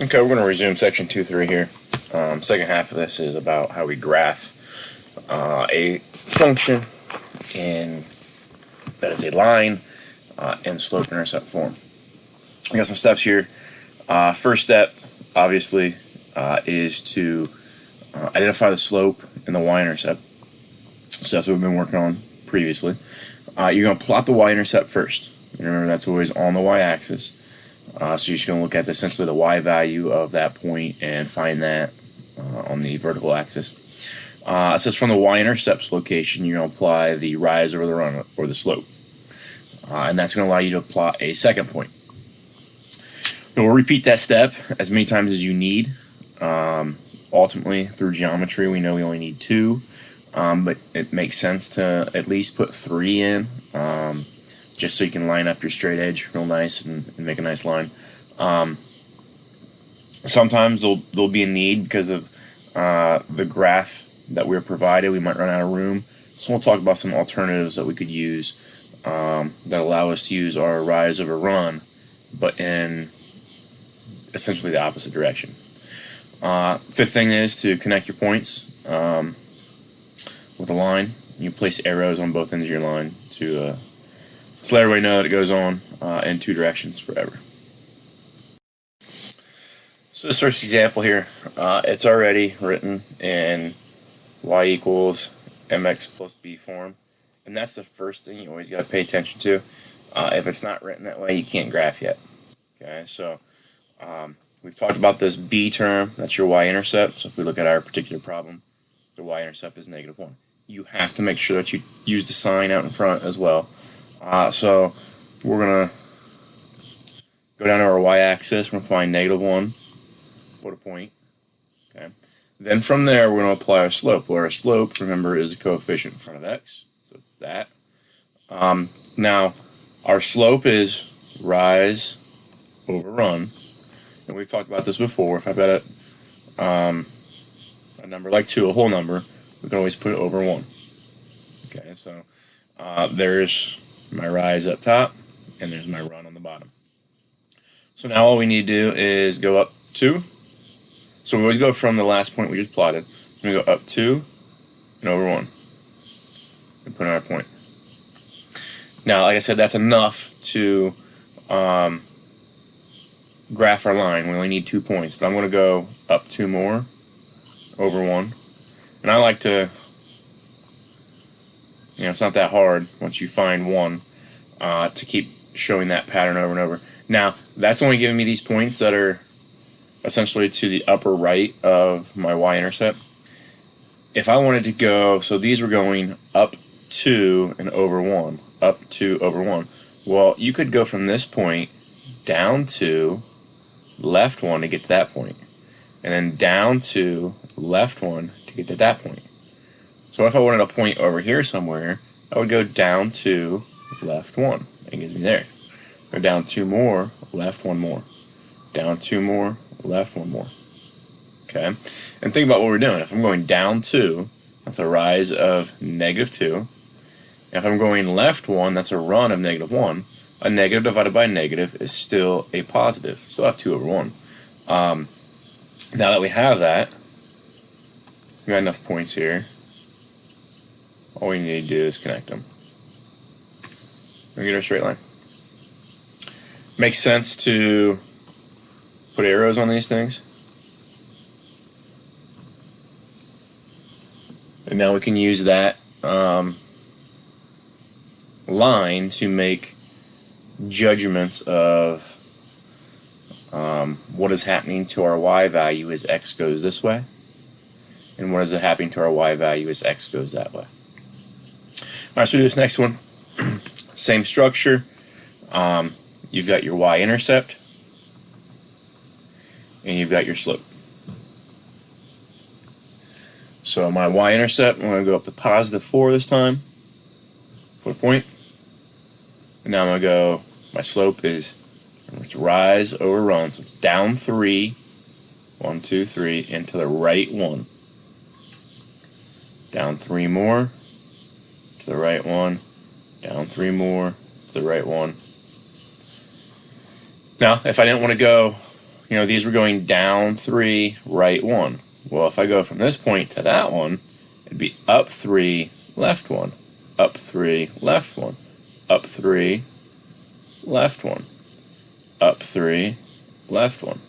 Okay, we're going to resume section 2.3 here. Second half of this is about how we graph a function in that is a line in slope-intercept form. We got some steps here. First step, obviously, is to identify the slope and the y-intercept. So that's what we've been working on previously. You're going to plot the y-intercept first. Remember, that's always on the y-axis. So you're just going to look at essentially the y value of that point and find that on the vertical axis. It says from the y-intercepts location, you're going to apply the rise over the run or the slope. And that's going to allow you to plot a second point. And we'll repeat that step as many times as you need. Ultimately, through geometry, we know we only need 2. But it makes sense to at least put 3 in, just so you can line up your straight edge real nice and make a nice line. Sometimes there'll be a need because of the graph that we're provided. We might run out of room, so we'll talk about some alternatives that we could use that allow us to use our rise over run, but in essentially the opposite direction. Fifth thing is to connect your points with a line. You place arrows on both ends of your line to let everybody know that it goes on in 2 directions forever. So this first example here, it's already written in y equals mx plus b form, and that's the first thing you always got to pay attention to. If it's not written that way, you can't graph yet. Okay, so we've talked about this b term, that's your y-intercept. So if we look at our particular problem, the y-intercept is -1. You have to make sure that you use the sign out in front as well. So we're going to go down to our y-axis. We're going to find -1, put a point. Okay. Then from there, we're going to apply our slope. Well, our slope, remember, is the coefficient in front of x. So it's that. Now, our slope is rise over run. And we've talked about this before. If I've got a number like 2, a whole number, we can always put it over 1. Okay, so there's my rise up top, and there's my run on the bottom. So now all we need to do is go up 2. So we always go from the last point we just plotted. We go up 2 and over 1 and put in our point. Now, like I said, that's enough to graph our line. We only need 2 points, but I'm going to go up 2 more, over 1. And I like to, it's not that hard once you find 1 to keep showing that pattern over and over. Now, that's only giving me these points that are essentially to the upper right of my y-intercept. If I wanted to go, so these were going up 2 and over 1, up 2 over 1. Well, you could go from this point down 2, left 1 to get to that point, and then down 2, left 1 to get to that point. So if I wanted a point over here somewhere, I would go down 2, left 1. It gives me there. Go down 2 more, left 1 more. Down 2 more, left 1 more. Okay? And think about what we're doing. If I'm going down 2, that's a rise of -2. If I'm going left 1, that's a run of -1. A negative divided by a negative is still a positive. Still have 2 over 1. Now that we have that, we got enough points here. All we need to do is connect them. We get our straight line. Makes sense to put arrows on these things. And now we can use that line to make judgments of what is happening to our y value as x goes this way, and what is happening to our y value as x goes that way. Alright, so we do this next one. Same structure. You've got your y-intercept, and you've got your slope. So my y-intercept, I'm going to go up to +4 this time, put a point. And now I'm going to go, my slope is, it's rise over run, so it's down 3, 1, 2, 3, and to the right 1. Down 3 more, to the right 1, down 3 more, to the right 1. Now, if I didn't want to go these were going down 3, right 1. Well, if I go from this point to that one, it'd be up 3, left 1, up 3, left 1, up 3, left 1, up 3, left 1.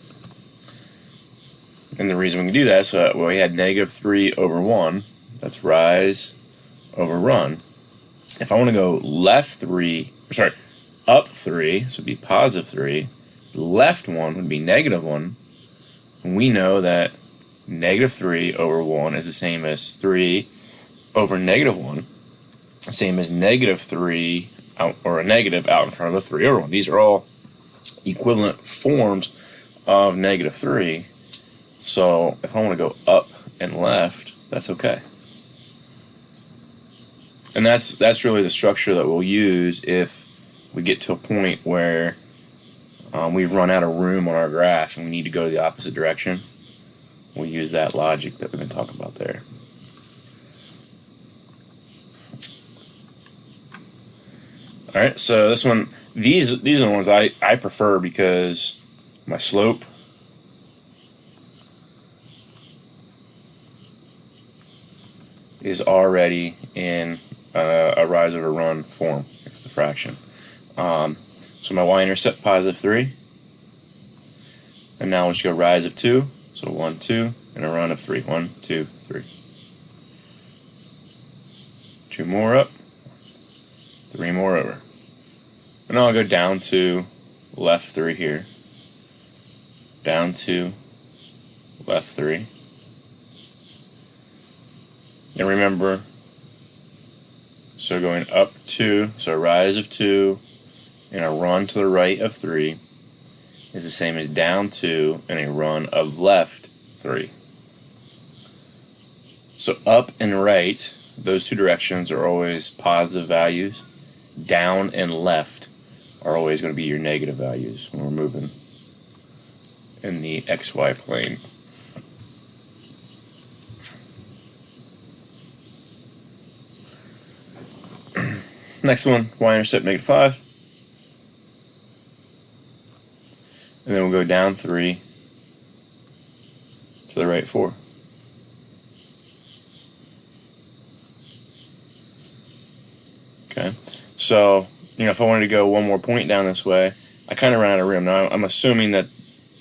And the reason we can do that is we had -3 over 1. That's rise over run. If I want to go up 3, so it'd be +3, left 1 would be -1. And we know that -3 over 1 is the same as 3 over -1, the same as -3 out, or a negative out in front of a 3 over 1. These are all equivalent forms of -3. So if I want to go up and left, that's okay. And that's really the structure that we'll use if we get to a point where we've run out of room on our graph and we need to go the opposite direction. We'll use that logic that we've been talking about there. Alright, so this one, these are the ones I prefer because my slope is already in a rise over run form if it's a fraction. So my y-intercept +3, and now we'll just go rise of 2, so 1, 2, and a run of 3, 1, 2, 3. 2 more up, 3 more over. And now I'll go down to left 3 here, down 2, left 3. And remember, so going up 2, so a rise of 2, and a run to the right of 3 is the same as down 2 and a run of left 3. So up and right, those two directions are always positive values. Down and left are always going to be your negative values when we're moving in the XY plane. Next one, y-intercept -5. And then we'll go down 3 to the right 4. Okay, so if I wanted to go one more point down this way, I kind of ran out of room. Now I'm assuming that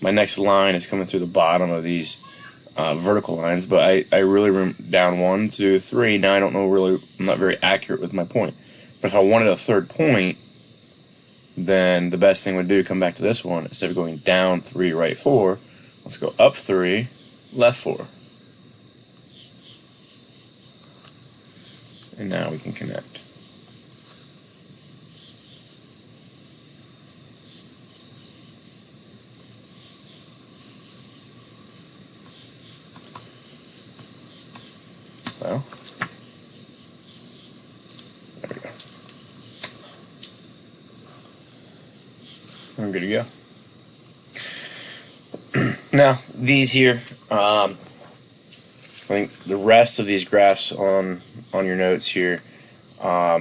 my next line is coming through the bottom of these vertical lines, but I really room down 1, 2, 3. Now I don't know really, I'm not very accurate with my point. But if I wanted a third point, then the best thing would do, come back to this one, instead of going down 3, right 4, let's go up 3, left 4. And now we can connect. Well, there we go. I'm good to go. Now, these here, I think the rest of these graphs on your notes here are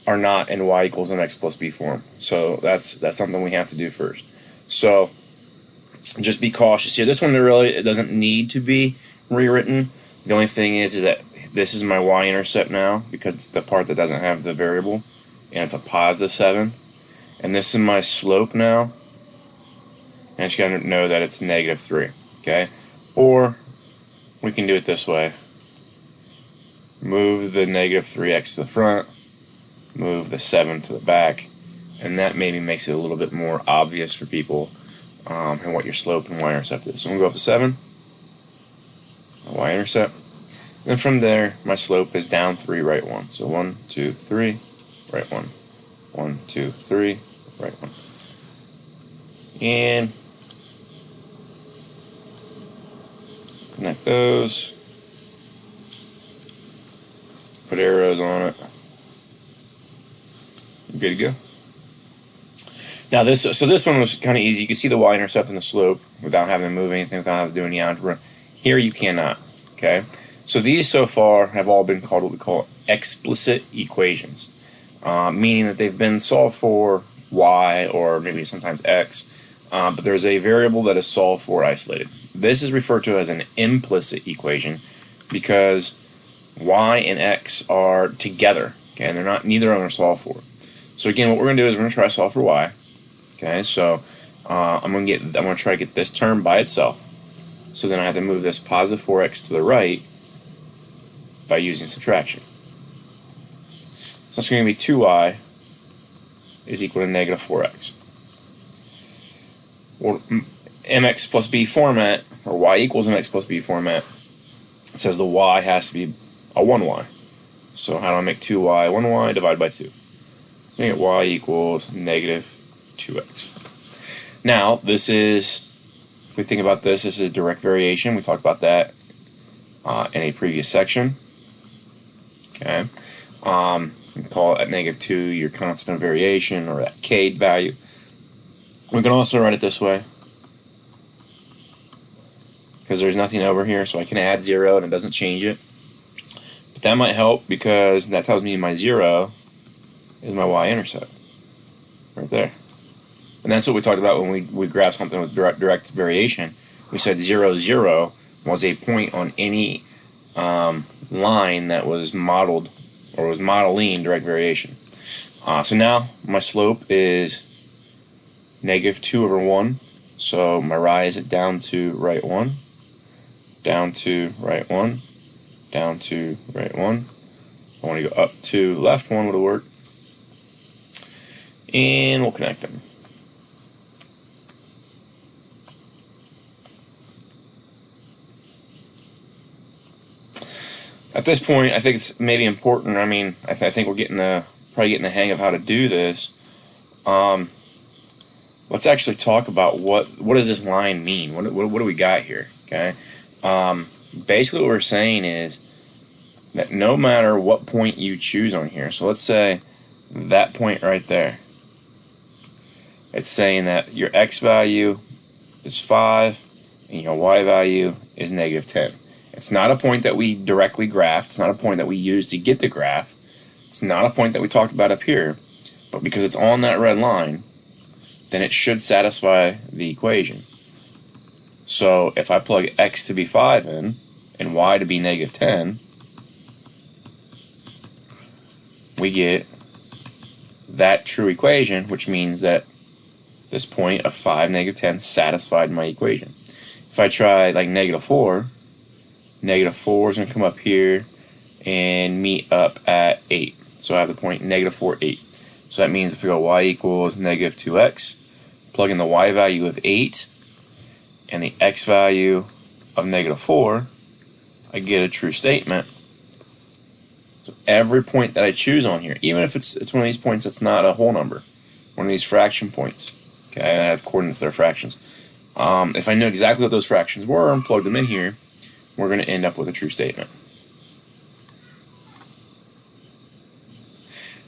not in y equals mx plus b form. So that's something we have to do first. So just be cautious here. This one it doesn't need to be rewritten. The only thing is that this is my y-intercept now because it's the part that doesn't have the variable, and it's a +7. And this is my slope now, and I just got to know that it's -3, okay? Or we can do it this way. Move the -3x to the front, move the 7 to the back, and that maybe makes it a little bit more obvious for people and what your slope and y-intercept is. So I'm going to go up to 7, my y-intercept. Then from there, my slope is down 3, right 1. So 1, 2, 3, right 1. 1, 2, 3, right 1. And connect those. Put arrows on it. Good to go. Now this one was kind of easy. You can see the y-intercept and the slope without having to move anything, without having to do any algebra. Here you cannot. Okay. So these so far have all been called what we call explicit equations, meaning that they've been solved for y or maybe sometimes x but there's a variable that is solved for isolated. This is referred to as an implicit equation because y and x are together, okay, and they're not, neither of them are solved for. So again, what we're going to do is we're going to try to solve for y. Okay, so I'm going to try to get this term by itself. So then I have to move this positive 4x to the right by using subtraction. So it's going to be 2y is equal to negative 4x. Well, mx plus b format, or y equals mx plus b format, says the y has to be a 1y. So how do I make 2y 1y divided by 2? So I get y equals negative 2x. Now, this is, if we think about this, this is direct variation. We talked about that in a previous section. Okay. We call it at negative 2 your constant of variation, or that k value. We can also write it this way, because there's nothing over here, so I can add 0 and it doesn't change it. But that might help because that tells me my 0 is my y-intercept, right there. And that's what we talked about when we graphed something with direct variation. We said 0, 0 was a point on any line that was modeled, or was modeling direct variation. So now my slope is negative 2 over 1. So my rise is down to right 1, down to right 1, down to right 1. I want to go up to left 1 would work. And we'll connect them. At this point, I think it's maybe important. I mean, I think we're probably getting the hang of how to do this. Let's actually talk about what does this line mean? What do we got here? Okay. Basically, what we're saying is that no matter what point you choose on here, so let's say that point right there, it's saying that your x value is 5 and your y value is negative 10. It's not a point that we directly graphed. It's not a point that we used to get the graph. It's not a point that we talked about up here. But because it's on that red line, then it should satisfy the equation. So if I plug x to be 5 in and y to be negative 10, we get that true equation, which means that this point of 5, negative 10 satisfied my equation. If I try like negative 4 is going to come up here and meet up at 8. So I have the point negative 4, 8. So that means if we go y equals negative 2x, plug in the y value of 8 and the x value of negative 4, I get a true statement. So every point that I choose on here, even if it's one of these points that's not a whole number, one of these fraction points, okay, I have coordinates that are fractions. If I knew exactly what those fractions were and plugged them in here, we're going to end up with a true statement.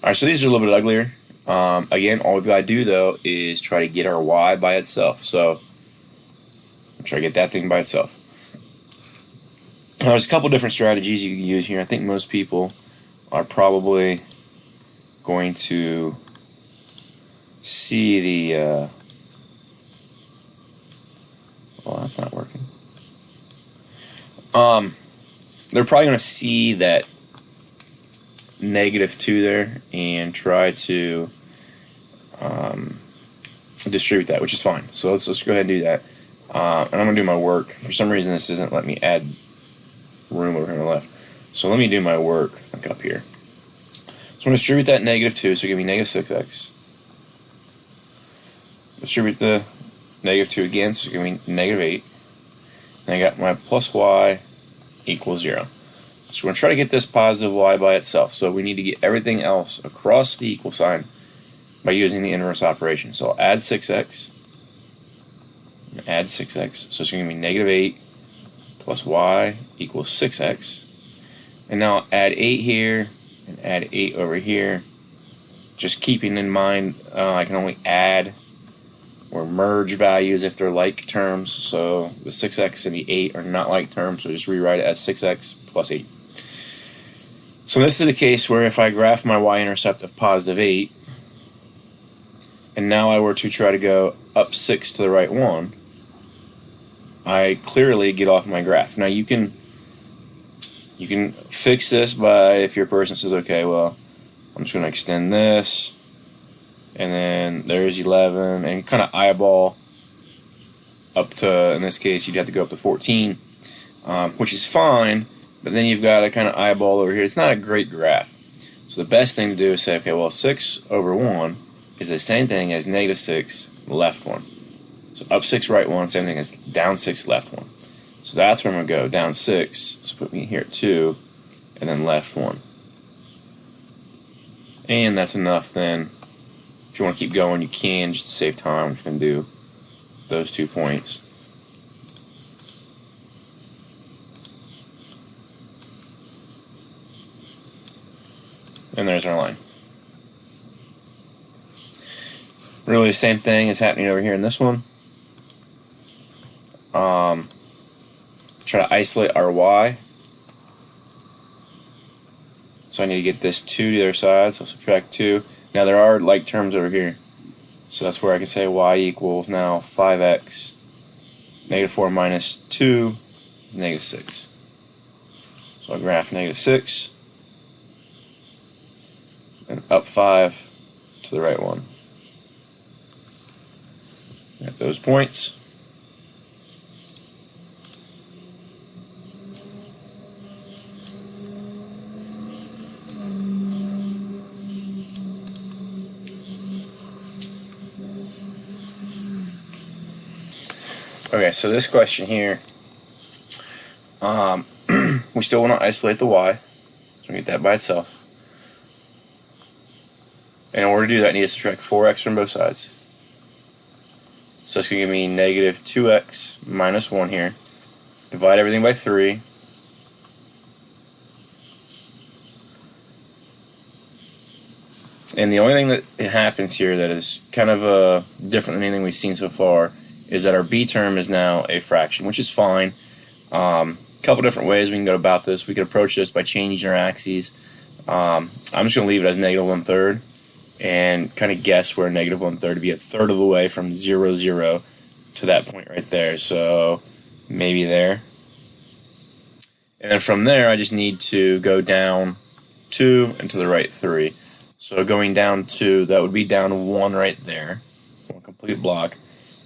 Alright, so these are a little bit uglier. Again, all we've got to do, though, is try to get our y by itself. So, try to get that thing by itself. Now, there's a couple different strategies you can use here. I think most people are probably going to see the... well, that's not working. They're probably going to see that negative 2 there and try to distribute that, which is fine. So let's go ahead and do that. And I'm going to do my work. For some reason, this isn't letting me add room over here on the left. So let me do my work like up here. So I'm going to distribute that negative 2, so give me negative 6x. Distribute the negative 2 again, so give me negative 8. And I got my plus y equals 0. So we're going to try to get this positive y by itself. So we need to get everything else across the equal sign by using the inverse operation. So I'll add 6x. Add 6x. So it's going to be negative 8 plus y equals 6x. And now I'll add 8 here and add 8 over here. Just keeping in mind I can only add or merge values if they're like terms. So the 6x and the 8 are not like terms, so just rewrite it as 6x plus 8. So this is the case where if I graph my y-intercept of positive 8, and now I were to try to go up 6 to the right 1, I clearly get off my graph. Now you can fix this by, if your person says, okay, well, I'm just going to extend this, and then there's 11, and kind of eyeball up to, in this case, you'd have to go up to 14, which is fine, but then you've got to kind of eyeball over here. It's not a great graph. So the best thing to do is say, okay, well, 6 over 1 is the same thing as negative 6 left 1. So up 6, right 1, same thing as down 6, left 1. So that's where I'm going to go, down 6, so put me here at 2, and then left 1. And that's enough then. If you want to keep going, you can, just to save time. I'm just going to do those 2 points. And there's our line. Really the same thing is happening over here in this one. Try to isolate our y. So I need to get this 2 to the other side, so subtract 2. Now there are like terms over here. So that's where I can say y equals now 5x. Negative 4 minus 2 is negative 6. So I graph negative 6. And up 5 to the right 1. At those points. Okay, so this question here, we still want to isolate the y, so we get that by itself. And in order to do that, I need to subtract 4x from both sides. So that's going to give me negative 2x minus 1 here. Divide everything by 3. And the only thing that happens here that is kind of different than anything we've seen so far is that our b term is now a fraction, which is fine. A couple different ways we can go about this. We could approach this by changing our axes. I'm just going to leave it as negative 1/3 and kind of guess where negative 1/3 to be, a third of the way from 0, 0 to that point right there. So maybe there. And then from there, I just need to go down 2 and to the right 3. So going down 2, that would be down 1 right there, 1 complete block.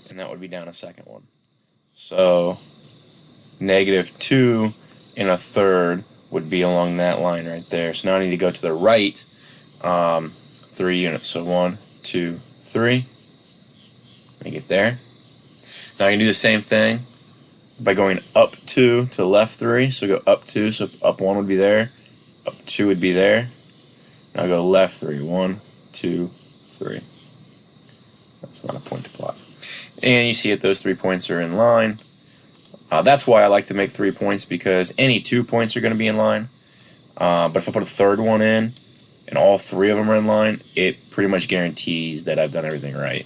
And that would be down a second one. So negative 2 1/3 would be along that line right there. So now I need to go to the right 3 units. So 1, 2, 3. Let me get there. Now I can do the same thing by going up 2 to left 3. So go up 2, so up 1 would be there. Up 2 would be there. Now go left 3. 1, 2, 3. That's not a point to plot. And you see that those 3 points are in line. That's why I like to make 3 points, because any 2 points are going to be in line. But if I put a third one in, and all 3 of them are in line, it pretty much guarantees that I've done everything right.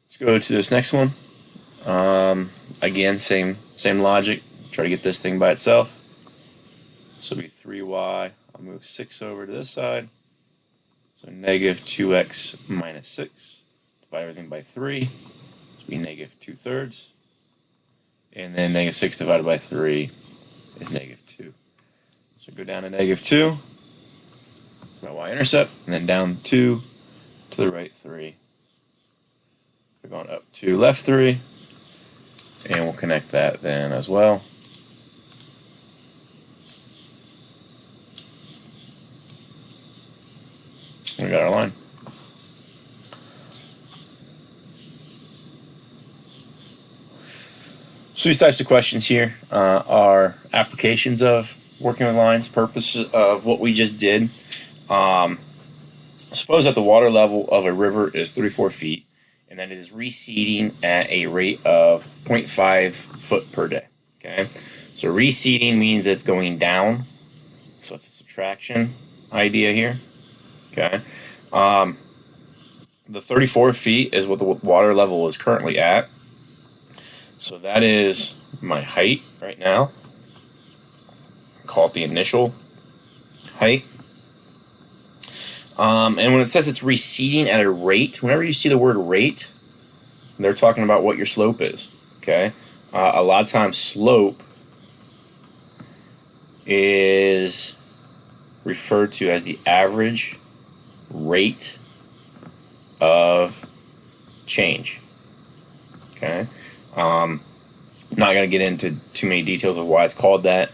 Let's go to this next one. Again, same logic. Try to get this thing by itself. So it'll be 3y. I'll move 6 over to this side. So negative 2x minus 6. Divide everything by 3. So be negative 2/3. And then negative 6 divided by 3 is negative 2. So go down to negative 2. That's my y-intercept. And then down 2 to the right 3. We're going up 2 left 3. And we'll connect that then as well. We got our line. So these types of questions here are applications of working with lines, purpose of what we just did. Suppose that the water level of a river is 34 feet, and that it is reseeding at a rate of 0.5 foot per day. Okay, so reseeding means it's going down, so it's a subtraction idea here. Okay, the 34 feet is what the water level is currently at. So that is my height right now. Call it the initial height. And when it says it's receding at a rate, whenever you see the word rate, they're talking about what your slope is. Okay, a lot of times slope is referred to as the average rate of change. Okay, I'm not going to get into too many details of why it's called that.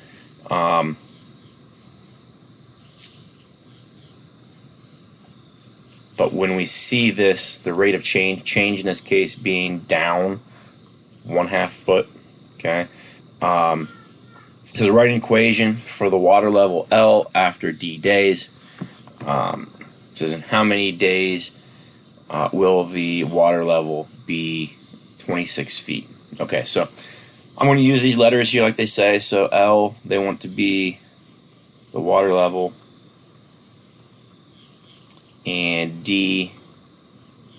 But when we see this, the rate of change in this case being down 1/2 foot, okay, so write an equation for the water level L after D days. It says in how many days will the water level be 26 feet. Okay, so I'm going to use these letters here like they say. So L, they want to be the water level, and D,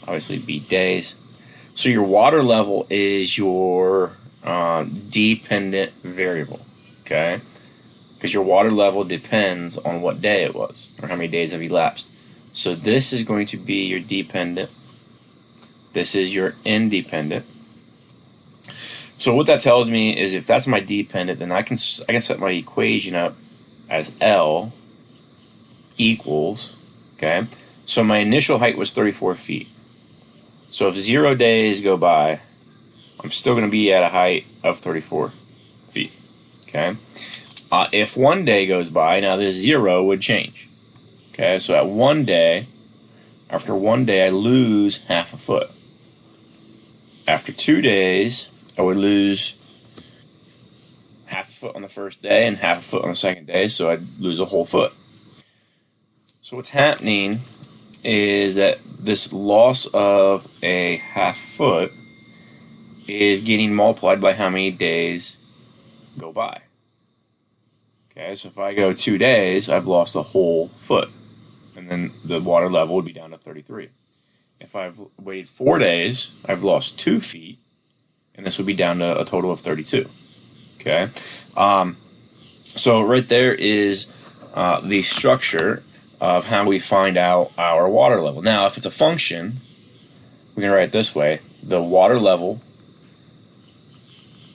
obviously be days. So your water level is your dependent variable, okay? Because your water level depends on what day it was or how many days have elapsed. So this is going to be your dependent. This is your independent. So what that tells me is if that's my dependent, then I can set my equation up as L equals, okay? So my initial height was 34 feet. So if 0 days go by, I'm still going to be at a height of 34 feet, okay? If 1 day goes by, now this 0 would change, okay? So at 1 day, after 1 day, I lose 1/2 foot. After 2 days, I would lose 1/2 foot on the first day and 1/2 foot on the second day, so I'd lose a whole foot. So what's happening is that this loss of a 1/2 foot is getting multiplied by how many days go by. Okay, so if I go 2 days, I've lost a whole foot, and then the water level would be down to 33. If I've waited 4 days, I've lost 2 feet, and this would be down to a total of 32. Okay, so right there is the structure of how we find out our water level. Now, if it's a function, we can write it this way: the water level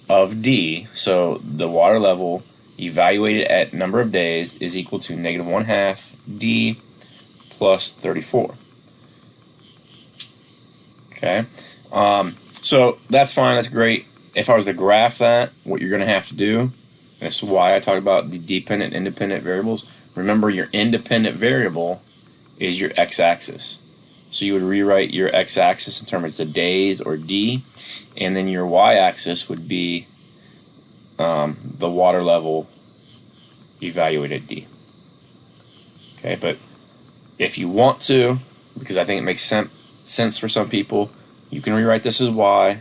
of D, so the water level evaluated at number of days, is equal to negative 1/2 D plus 34. Okay, so that's fine, that's great. If I was to graph that, what you're going to have to do, and this is why I talk about the dependent and independent variables. Remember, your independent variable is your x-axis. So you would rewrite your x-axis in terms of days or D, and then your y-axis would be the water level evaluated D. Okay, but if you want to, because I think it makes sense for some people, you can rewrite this as y.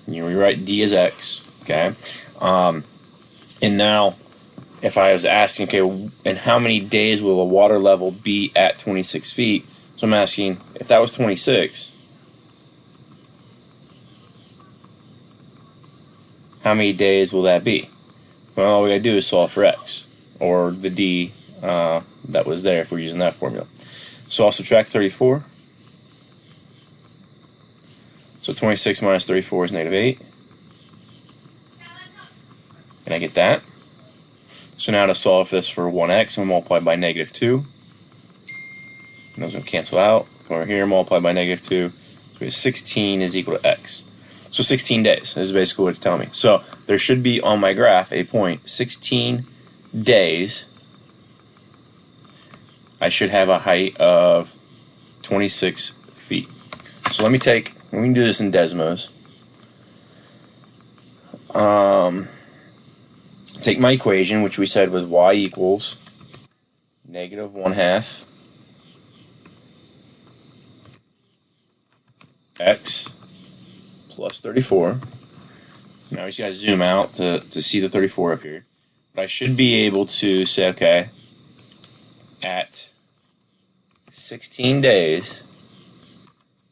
You rewrite D as x, okay? And now, if I was asking, okay, in how many days will the water level be at 26 feet? So I'm asking, if that was 26, how many days will that be? Well, all we gotta do is solve for x, or the D that was there if we're using that formula. So I'll subtract 34. So 26 minus 34 is negative 8. And I get that. So now to solve this for 1x, I'm multiply by negative 2. And those will cancel out. Come over here, multiply by negative 2. So we have 16 is equal to x. So 16 days is basically what it's telling me. So there should be on my graph a point, 16 days. I should have a height of 26 feet. So we can do this in Desmos. Take my equation, which we said was y equals negative 1/2 x plus 34. Now we just got to zoom out to see the 34 up here. But I should be able to say, okay, at 16 days,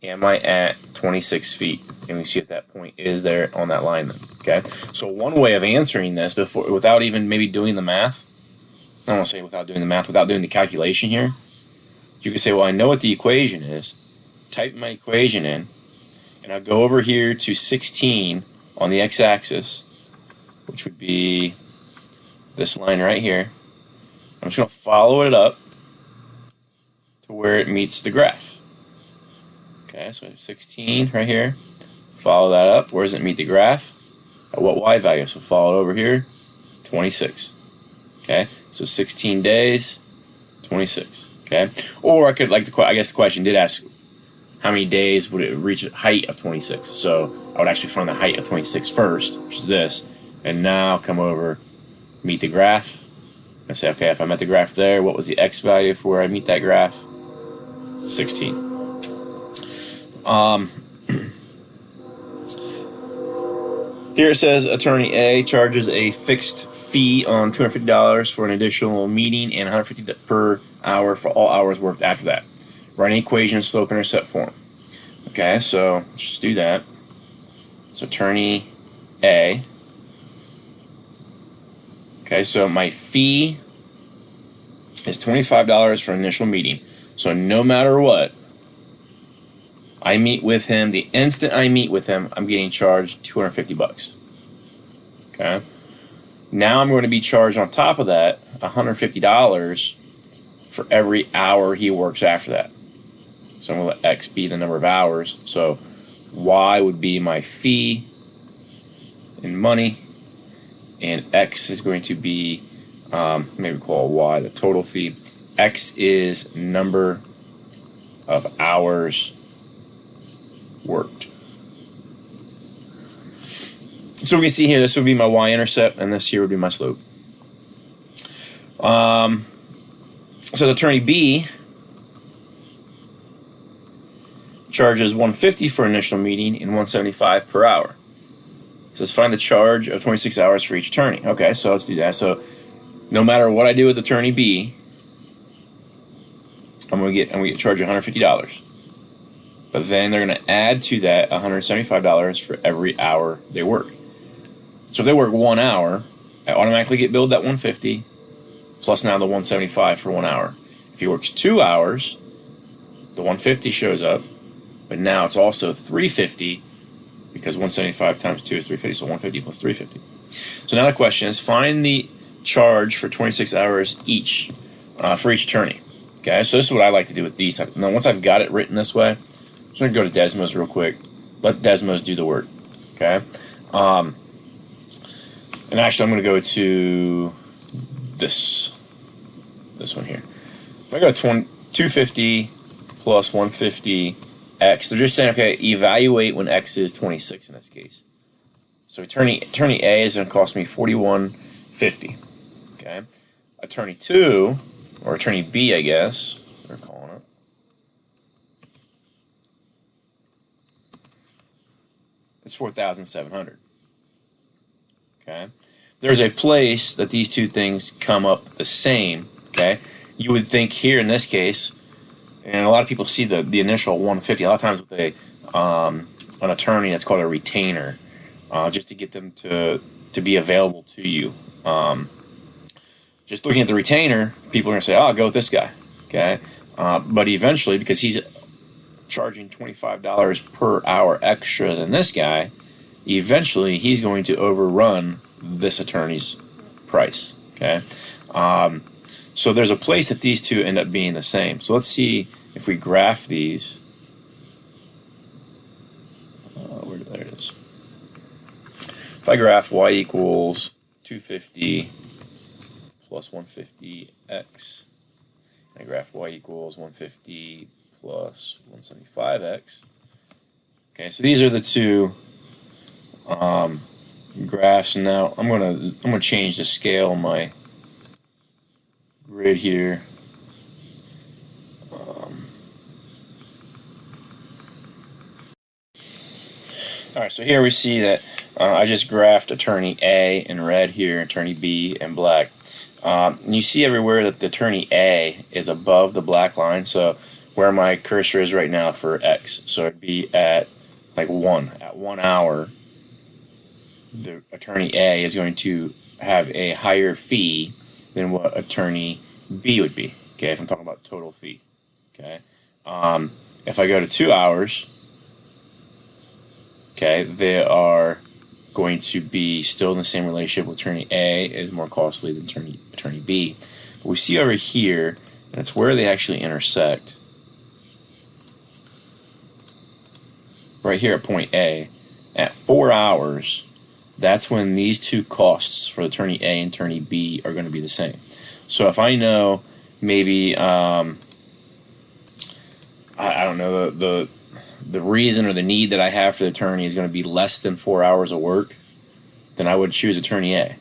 am I at 26 feet? And we see at that point is there on that line then. Okay, so one way of answering this without even maybe doing the math, I don't want to say without doing the math, without doing the calculation here, you could say, well, I know what the equation is. Type my equation in, and I'll go over here to 16 on the x-axis, which would be this line right here. I'm just going to follow it up to where it meets the graph. Okay, so I have 16 right here. Follow that up. Where does it meet the graph? At what y value? So follow it over here, 26. Okay, so 16 days, 26. Okay, or I could, I guess the question did ask, how many days would it reach a height of 26? So I would actually find the height of 26 first, which is this, and now come over, meet the graph, and say, okay, if I met the graph there, what was the x value for where I meet that graph? 16. Here it says attorney A charges a fixed fee on $250 for an additional meeting and $150 per hour for all hours worked after that. Write an equation in slope-intercept form. Okay, so let's just do that. So attorney A. Okay, so my fee is $25 for an initial meeting. So no matter what, I meet with him. The instant I meet with him, I'm getting charged $250. Okay. Now I'm going to be charged on top of that $150 for every hour he works after that. So I'm going to let X be the number of hours. So Y would be my fee in money, and X is going to be maybe call Y the total fee. X is number of hours worked. So we can see here, this would be my y-intercept, and this here would be my slope. So the attorney B charges $150 for initial meeting and $175 per hour. It says find the charge of 26 hours for each attorney. Okay, so let's do that. So no matter what I do with attorney B, I'm gonna get charged $150. But then they're going to add to that $175 for every hour they work. So if they work 1 hour, I automatically get billed that $150 plus now the $175 for 1 hour. If he works 2 hours, the $150 shows up, but now it's also $350 because $175 times 2 is $350, so $150 plus $350. So now the question is, find the charge for 26 hours each for each attorney. Okay, so this is what I like to do with these. Now once I've got it written this way, I'm just going to go to Desmos real quick. Let Desmos do the work. Okay. And actually, I'm going to go to this one here. If I go to 250 plus 150 X, they're just saying, okay, evaluate when X is 26 in this case. So attorney A is going to cost me $41.50. Okay. Attorney 2, or attorney B, I guess they're calling it. It's $4,700. Okay. There's a place that these two things come up the same. Okay. You would think here in this case, and a lot of people see the initial 150. A lot of times with an attorney, that's called a retainer, just to get them to be available to you. Just looking at the retainer, people are going to say, "Oh, I'll go with this guy." Okay. But eventually, because he's charging $25 per hour extra than this guy, eventually he's going to overrun this attorney's price. Okay. So there's a place that these two end up being the same. So let's see if we graph these. There it is. If I graph y equals 250 plus 150x, I graph y equals 150 plus 175x. Okay, so these are the two graphs. And now I'm gonna change the scale on my grid here. All right, so here we see that I just graphed attorney A in red here, attorney B in black. And you see everywhere that the attorney A is above the black line, so where my cursor is right now for X. So it'd be at like 1 hour. the attorney A is going to have a higher fee than what attorney B would be. Okay, if I'm talking about total fee. Okay, if I go to 2 hours, okay, they are going to be still in the same relationship with attorney A is more costly than attorney B. But we see over here, and it's where they actually intersect. Right here at point A, at 4 hours, that's when these two costs for attorney A and attorney B are going to be the same. So if I know maybe, I don't know, the reason or the need that I have for the attorney is going to be less than 4 hours of work, then I would choose attorney A. If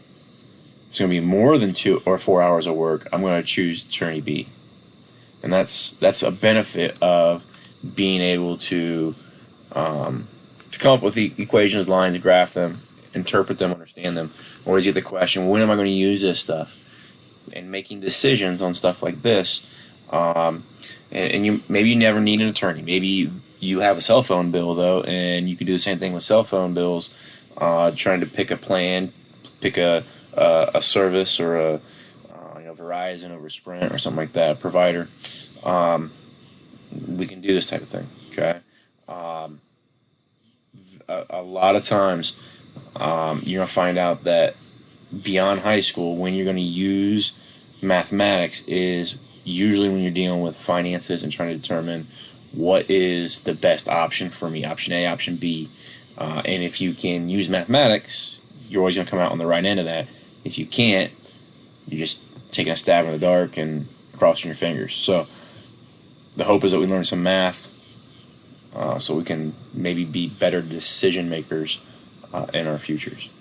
it's going to be more than 2 or 4 hours of work, I'm going to choose attorney B. And that's a benefit of being able to come up with the equations, lines, graph them, interpret them, understand them. Always get the question, when am I going to use this stuff? And making decisions on stuff like this. And you maybe you never need an attorney. Maybe you have a cell phone bill, though, and you can do the same thing with cell phone bills, trying to pick a plan, pick a service or a Verizon over Sprint or something like that, provider. We can do this type of thing, okay? A lot of times you're going to find out that beyond high school, when you're going to use mathematics is usually when you're dealing with finances and trying to determine what is the best option for me, option A, option B. And if you can use mathematics, you're always going to come out on the right end of that. If you can't, you're just taking a stab in the dark and crossing your fingers. So the hope is that we learn some math so we can maybe be better decision makers in our futures.